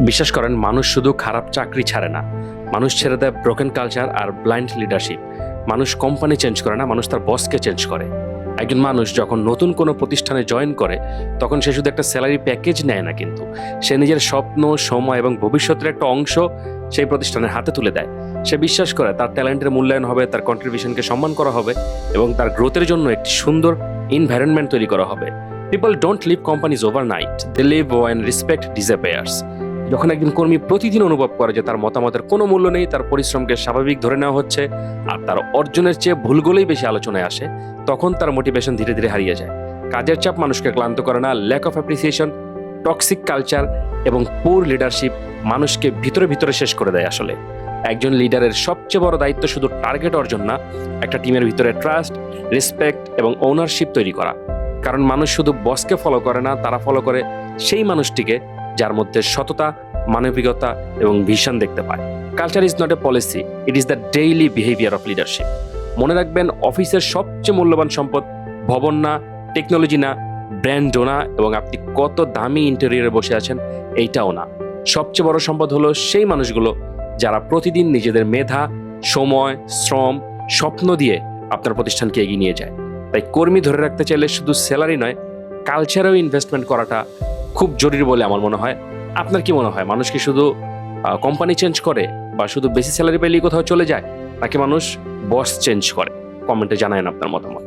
বিশ্বাস করেন, মানুষ শুধু খারাপ চাকরি ছাড়ে না, মানুষ ছেড়ে দেয় ব্রোকেন কালচার আর ব্লাইন্ড লিডারশিপ। মানুষ কোম্পানি চেঞ্জ করে না, মানুষ তার বসকে চেঞ্জ করে। একজন মানুষ যখন নতুন কোনো প্রতিষ্ঠানে জয়েন করে, তখন সে শুধু একটা স্যালারি প্যাকেজ নেয় না, কিন্তু সে নিজের স্বপ্ন, সময় এবং ভবিষ্যতের একটা অংশ সেই প্রতিষ্ঠানের হাতে তুলে দেয়। সে বিশ্বাস করে তার ট্যালেন্টের মূল্যায়ন হবে, তার কন্ট্রিবিউশনকে সম্মান করা হবে এবং তার গ্রোথের জন্য একটি সুন্দর এনভায়রনমেন্ট তৈরি করা হবে। People don't leave companies overnight, they leave when respect disappears. যখন একজন কর্মী প্রতিদিন অনুভব করে যে তার মতামতের কোনো মূল্য নেই, তার পরিশ্রমকে স্বাভাবিক ধরে নেওয়া হচ্ছে আর তার অর্জনের চেয়ে ভুলগুলোই বেশি আলোচনায় আসে, তখন তার মোটিভেশন ধীরে ধীরে হারিয়ে যায়। কাজের চাপ মানুষকে ক্লান্ত করে না, lack of appreciation, toxic culture এবং পুর লিডারশিপ মানুষকে ভিতরে ভিতরে শেষ করে দেয়। আসলে একজন লিডারের সবচেয়ে বড় দায়িত্ব শুধু টার্গেট অর্জন না, একটা টিমের ভিতরে ট্রাস্ট, রেসপেক্ট এবং ওনারশিপ তৈরি করা। কারণ মানুষ শুধু বসকে ফলো করে না, তারা ফলো করে সেই মানুষটিকে যার মধ্যে সততা, মানবিকতা এবং ভিশন দেখতে পায়। Culture is not a policy, it is the daily behaviour of leadership. মনে রাখবেন, অফিসের সবচেয়ে মূল্যবান সম্পদ ভবন না, টেকনোলজি না, ব্র্যান্ডও না, এবং আপনি কত দামি ইন্টেরিয়রে বসে আছেন এইটাও না। সবচেয়ে বড় সম্পদ হলো সেই মানুষগুলো যারা প্রতিদিন নিজেদের মেধা, সময়, শ্রম, স্বপ্ন দিয়ে আপনার প্রতিষ্ঠানকে এগিয়ে নিয়ে যায়। তাই কর্মী ধরে রাখতে চাইলে শুধু স্যালারি নয়, কালচারেও ইনভেস্টমেন্ট করাটা খুব জরুরি বলে আমার মনে হয়। আপনার কি মনে হয়, মানুষ কি শুধু কোম্পানি চেঞ্জ করে বা শুধু বেশি স্যালারি পেলেই কোথাও চলে যায়, নাকি মানুষ বস চেঞ্জ করে? কমেন্টে জানায়েন আপনার মতামত।